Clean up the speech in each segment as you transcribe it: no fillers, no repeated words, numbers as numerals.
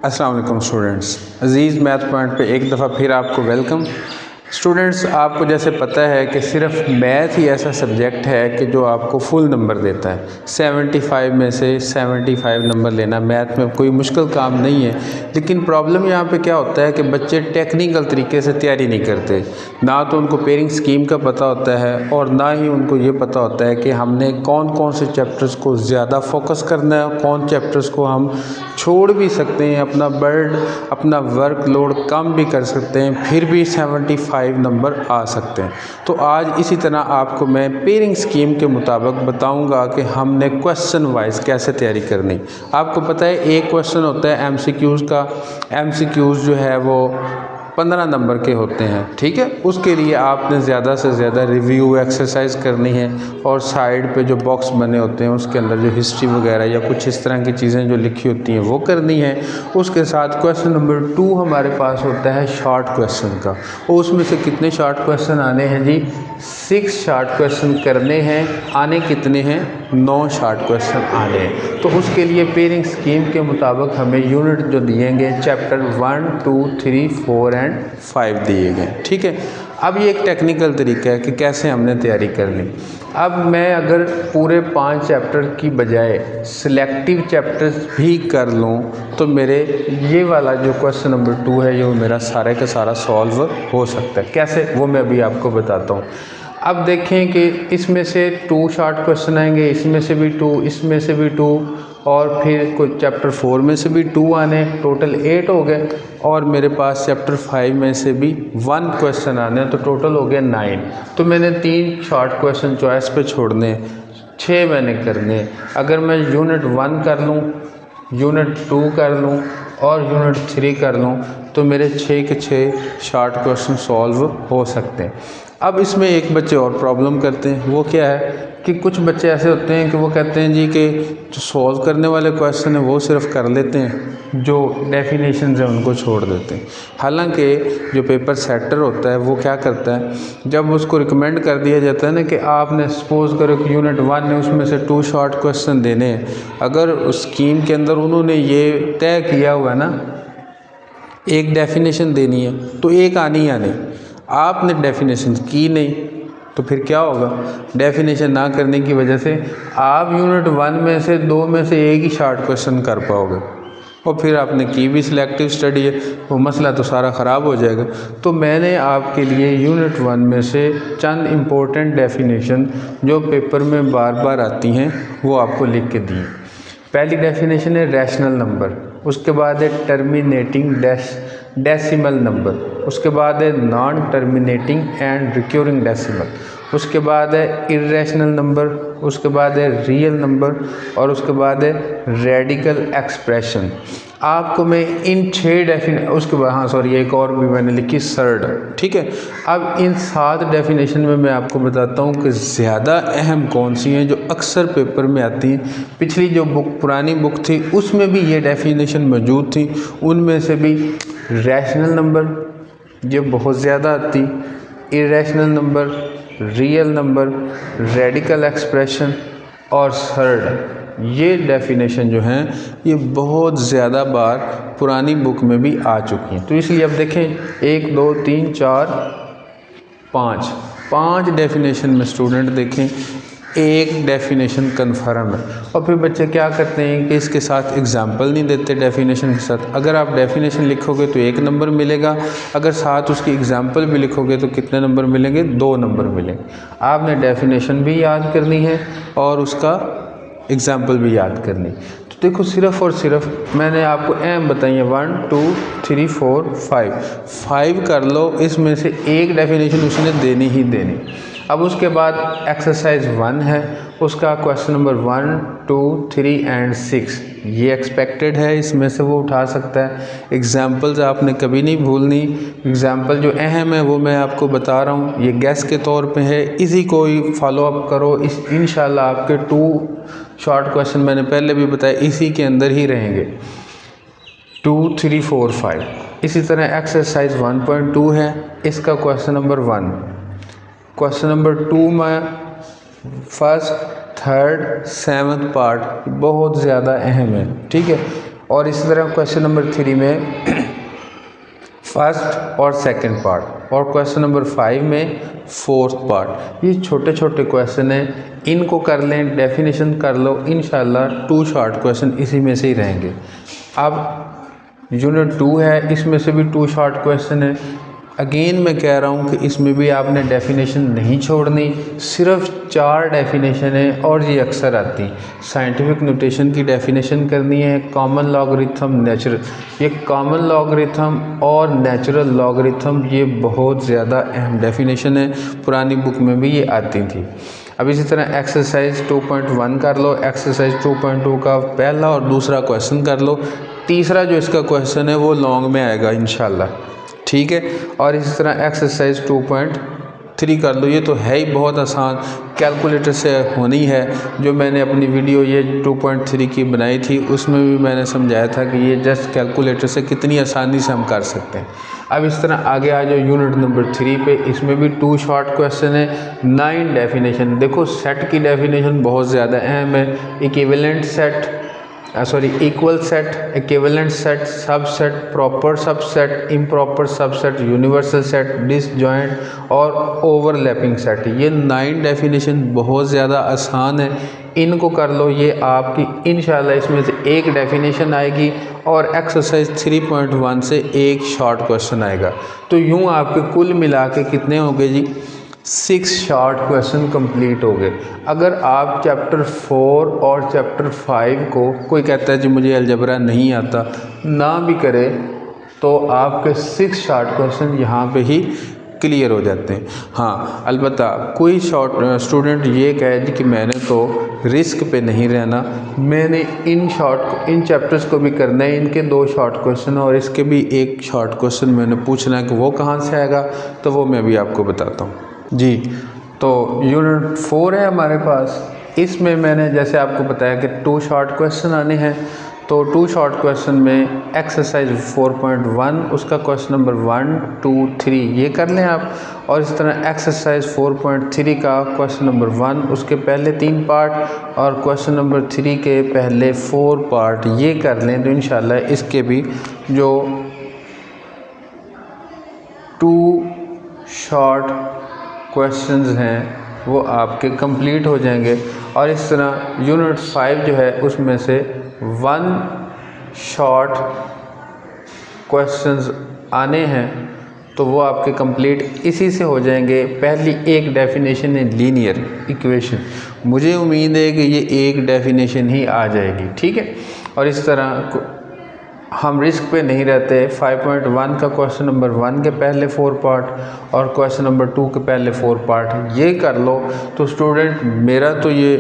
अस्सलाम वालेकुम स्टूडेंट्स, अज़ीज़ math point पे एक दफ़ा फिर आपको वेलकम। स्टूडेंट्स, आपको जैसे पता है कि सिर्फ मैथ ही ऐसा सब्जेक्ट है कि जो आपको फुल नंबर देता है। 75 में से 75 नंबर लेना मैथ में कोई मुश्किल काम नहीं है। लेकिन प्रॉब्लम यहाँ पे क्या होता है कि बच्चे टेक्निकल तरीके से तैयारी नहीं करते। ना तो उनको पेयरिंग स्कीम का पता होता है और ना ही उनको ये पता होता है कि हमने कौन कौन से चैप्टर्स को ज़्यादा फोकस करना है, कौन चैप्टर्स को हम छोड़ भी सकते हैं, अपना वर्कलोड कम भी कर सकते हैं, फिर भी 75 नंबर आ सकते हैं। तो आज इसी तरह आपको मैं पेयरिंग स्कीम के मुताबिक बताऊंगा कि हमने क्वेश्चन वाइज कैसे तैयारी करनी। आपको पता है एक क्वेश्चन होता है एमसीक्यूज़ का। एमसीक्यूज़ जो है वो 15 नंबर के होते हैं, ठीक है। उसके लिए आपने ज़्यादा से ज़्यादा रिव्यू एक्सरसाइज करनी है और साइड पे जो बॉक्स बने होते हैं उसके अंदर जो हिस्ट्री वगैरह या कुछ इस तरह की चीज़ें जो लिखी होती हैं वो करनी है। उसके साथ क्वेश्चन नंबर 2 हमारे पास होता है शॉर्ट क्वेश्चन का। और उसमें से कितने शॉर्ट क्वेश्चन आने हैं जी? 6 शॉर्ट क्वेश्चन करने हैं। आने कितने हैं? 9 शॉर्ट क्वेश्चन आने हैं। तो उसके लिए पेयरिंग स्कीम के मुताबिक हमें यूनिट जो दिए गए चैप्टर 1, 2, 3, 4 एंड 5 दिए गए, ठीक है। अब ये एक टेक्निकल तरीका है कि कैसे हमने तैयारी करनी। अब मैं अगर पूरे 5 चैप्टर की बजाय सिलेक्टिव चैप्टर्स भी कर लूँ तो मेरे ये वाला जो क्वेश्चन नंबर 2 है ये मेरा सारे का सारा सॉल्व हो सकता है। कैसे, वो मैं अभी आपको बताता हूँ। अब देखें कि इसमें से 2 शॉर्ट क्वेश्चन आएंगे, इसमें से भी 2, इसमें से भी 2 और फिर कुछ चैप्टर 4 में से भी 2 आने, टोटल 8 हो गए। और मेरे पास चैप्टर 5 में से भी 1 क्वेश्चन आने, तो टोटल हो गया 9। तो मैंने 3 शॉर्ट क्वेश्चन चॉइस पे छोड़ने, 6 मैंने करने। अगर मैं यूनिट 1 कर लूँ, यूनिट 2 कर लूँ और यूनिट 3 कर लूँ तो मेरे 6 के 6 शॉर्ट क्वेश्चन सॉल्व हो सकते हैं। अब इसमें एक बच्चे और प्रॉब्लम करते हैं, वो क्या है कि कुछ बच्चे ऐसे होते हैं कि वो कहते हैं जी कि जो सॉल्व करने वाले क्वेश्चन हैं वो सिर्फ कर लेते हैं, जो डेफिनेशन है उनको छोड़ देते हैं। हालांकि जो पेपर सेटर होता है वो क्या करता है, जब उसको रिकमेंड कर दिया जाता है ना कि आपने सपोज करो कि यूनिट 1 ने उसमें से 2 शॉर्ट क्वेश्चन देने हैं, अगर उस स्कीम के अंदर उन्होंने ये तय किया हुआ है ना एक डेफिनेशन देनी है तो एक आनी आनी, आपने डेफिनेशन की नहीं तो फिर क्या होगा? डेफिनेशन ना करने की वजह से आप यूनिट 1 में से 2 में से एक ही शॉर्ट क्वेश्चन कर पाओगे और फिर आपने की भी सिलेक्टिव स्टडी है, वो मसला तो सारा ख़राब हो जाएगा। तो मैंने आपके लिए यूनिट 1 में से चंद इम्पोर्टेंट डेफिनेशन जो पेपर में बार बार आती हैं वो आपको लिख के दी। पहली डेफिनेशन है रैशनल नंबर, उसके बाद है टर्मिनेटिंग डेसिमल नंबर, उसके बाद है non terminating and recurring decimal, उसके बाद है इर्रेशनल नंबर, उसके बाद है रियल नंबर और उसके बाद है रेडिकल एक्सप्रेशन। आपको मैं इन 6 उसके बाद एक और भी मैंने लिखी सर्ड, ठीक है। अब इन 7 डेफिनेशन में मैं आपको बताता हूँ कि ज़्यादा अहम कौन सी हैं जो अक्सर पेपर में आती हैं। पिछली जो पुरानी बुक थी उसमें भी ये डेफिनेशन मौजूद थी, उनमें से भी रैशनल नंबर ये बहुत ज़्यादा आती, irrational number, real number, radical expression और सर्ड, ये डेफिनेशन जो हैं ये बहुत ज़्यादा बार पुरानी बुक में भी आ चुकी हैं। तो इसलिए अब देखें 1, 2, 3, 4, 5 डेफिनेशन में स्टूडेंट देखें एक डेफिनेशन कन्फर्म है। और फिर बच्चे क्या करते हैं कि इसके साथ एग्जाम्पल नहीं देते डेफिनेशन के साथ। अगर आप डेफिनेशन लिखोगे तो 1 नंबर मिलेगा, अगर साथ उसकी एग्जाम्पल भी लिखोगे तो कितने नंबर मिलेंगे? 2 नंबर मिलेंगे। आपने डेफिनेशन भी याद करनी है और उसका एग्जाम्पल भी याद करनी। तो देखो सिर्फ़ और सिर्फ मैंने आपको अहम बताई है 1, 2, 3, 4, 5 कर लो, इसमें से एक डेफिनेशन उसने देनी ही देनी। अब उसके बाद एक्सरसाइज 1 है, उसका क्वेश्चन नंबर 1, 2, 3 एंड 6 ये एक्सपेक्टेड है, इसमें से वो उठा सकता है। एग्जाम्पल्स आपने कभी नहीं भूलनी, एग्जाम्पल जो अहम है वो मैं आपको बता रहा हूँ, ये गैस के तौर पे है, इसी को ही फॉलो अप करो। इंशाल्लाह आपके 2 शॉर्ट क्वेश्चन मैंने पहले भी बताया इसी के अंदर ही रहेंगे, 2, 3, 4, 5। इसी तरह एक्सरसाइज 1.2 है, इसका क्वेश्चन नंबर 1, क्वेश्चन नंबर 2 में फर्स्ट, थर्ड, 7th पार्ट बहुत ज़्यादा अहम है, ठीक है। और इसी तरह क्वेश्चन नंबर 3 में फर्स्ट और सेकंड पार्ट, और क्वेश्चन नंबर 5 में फोर्थ पार्ट। ये छोटे छोटे क्वेश्चन हैं, इनको कर लें, डेफिनेशन कर लो, इंशाल्लाह 2 शॉर्ट क्वेश्चन इसी में से ही रहेंगे। अब यूनिट 2 है, इसमें से भी 2 शॉर्ट क्वेश्चन है। अगेन मैं कह रहा हूँ कि इसमें भी आपने डेफिनेशन नहीं छोड़नी, सिर्फ 4 डेफिनेशन है और ये अक्सर आती। साइंटिफिक नोटेशन की डेफिनेशन करनी है, कॉमन लॉगरिथम, नेचुरल, ये कॉमन लॉगरिथम और नेचुरल लॉगरिथम ये बहुत ज़्यादा अहम डेफिनेशन है, पुरानी बुक में भी ये आती थी। अब इसी तरह एक्सरसाइज 2.1 कर लो, एक्सरसाइज 2.2 का पहला और दूसरा क्वेश्चन कर लो, तीसरा जो इसका क्वेश्चन है वो लॉन्ग में आएगा इंशाल्लाह, ठीक है। और इसी तरह एक्सरसाइज 2.3 कर लो, ये तो है ही बहुत आसान, कैलकुलेटर से होनी है। जो मैंने अपनी वीडियो ये 2.3 की बनाई थी उसमें भी मैंने समझाया था कि ये जस्ट कैलकुलेटर से कितनी आसानी से हम कर सकते हैं। अब इस तरह आगे आ जाओ यूनिट नंबर 3 पे, इसमें भी 2 शॉर्ट क्वेश्चन है, 9 डेफिनेशन। देखो सेट की डेफिनेशन बहुत ज़्यादा अहम है, equivalent set, equal set, equivalent set, subset, proper subset, improper subset, universal set, disjoint और ओवरलैपिंग सेट। ये 9 डेफिनेशन बहुत ज़्यादा आसान है, इनको कर लो, ये आपकी इंशाल्लाह इसमें से एक डेफिनेशन आएगी और एक्सरसाइज 3.1 से एक शॉर्ट क्वेश्चन आएगा। तो यूँ आपके कुल मिला के कितने हो गए जी, 6 शॉर्ट क्वेश्चन कंप्लीट हो गए। अगर आप चैप्टर 4 और चैप्टर 5 को, कोई कहता है जी मुझे अलजबरा नहीं आता, ना भी करे तो आपके 6 शॉर्ट क्वेश्चन यहाँ पे ही क्लियर हो जाते हैं। हाँ अलबत्ता कोई स्टूडेंट ये कहे जी कि मैंने तो रिस्क पे नहीं रहना, मैंने इन चैप्टर्स को भी करना है, इनके 2 शॉर्ट क्वेश्चन और इसके भी एक शॉर्ट क्वेश्चन मैंने पूछना है कि वो कहाँ से आएगा, तो वो मैं भी आपको बताता हूँ जी। तो यूनिट 4 है हमारे पास, इसमें मैंने जैसे आपको बताया कि 2 शॉर्ट क्वेश्चन आने हैं। तो 2 शॉर्ट क्वेश्चन में एक्सरसाइज 4.1 उसका क्वेश्चन नंबर 1, 2, 3 ये कर लें आप, और इस तरह एक्सरसाइज 4.3 का क्वेश्चन नंबर 1 उसके पहले 3 पार्ट और क्वेश्चन नंबर 3 के पहले 4 पार्ट ये कर लें, तो इंशाल्लाह इसके भी जो 2 शॉर्ट क्वेश्चंस हैं वो आपके कंप्लीट हो जाएंगे। और इस तरह यूनिट 5 जो है उसमें से 1 शॉर्ट क्वेश्चंस आने हैं, तो वो आपके कंप्लीट इसी से हो जाएंगे। पहली एक डेफिनेशन है लीनियर इक्वेशन, मुझे उम्मीद है कि ये एक डेफिनेशन ही आ जाएगी, ठीक है। और इस तरह हम रिस्क पे नहीं रहते। 5.1 का क्वेश्चन नंबर 1 के पहले 4 पार्ट और क्वेश्चन नंबर 2 के पहले 4 पार्ट ये कर लो। तो स्टूडेंट मेरा तो ये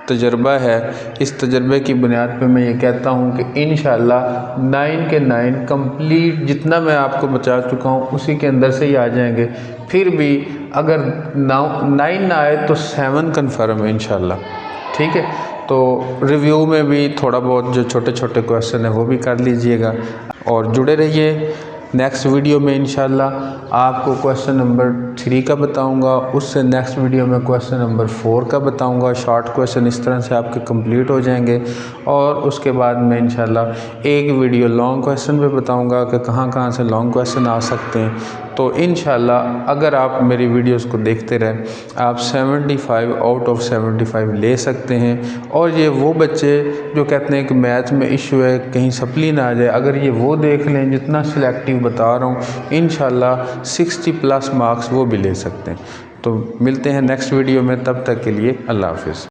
तजर्बा है, इस तजर्बे की बुनियाद पे मैं ये कहता हूँ कि इंशाल्लाह 9 के 9 कंप्लीट जितना मैं आपको बता चुका हूँ उसी के अंदर से ही आ जाएंगे। फिर भी अगर 9 ना आए तो 7 कन्फर्म है इंशाल्लाह, ठीक है। तो रिव्यू में भी थोड़ा बहुत जो छोटे छोटे क्वेश्चन है वो भी कर लीजिएगा और जुड़े रहिए। नेक्स्ट वीडियो में इंशाल्लाह आपको क्वेश्चन नंबर 3 का बताऊंगा, उससे नेक्स्ट वीडियो में क्वेश्चन नंबर 4 का बताऊंगा। शॉर्ट क्वेश्चन इस तरह से आपके कंप्लीट हो जाएंगे और उसके बाद मैं इंशाल्लाह एक वीडियो लॉन्ग क्वेश्चन पे बताऊंगा कि कहाँ कहाँ से लॉन्ग क्वेश्चन आ सकते हैं। तो इंशाल्लाह अगर आप मेरी वीडियोस को देखते रहें आप 75 आउट ऑफ 75 ले सकते हैं। और ये वो बच्चे जो कहते हैं कि मैथ में इशू है कहीं सप्ली ना आ जाए, अगर ये वो देख लें जितना सिलेक्टिव बता रहा हूँ इंशाल्लाह 60+ मार्क्स वो भी ले सकते हैं। तो मिलते हैं नेक्स्ट वीडियो में, तब तक के लिए अल्लाह हाफ़िज़।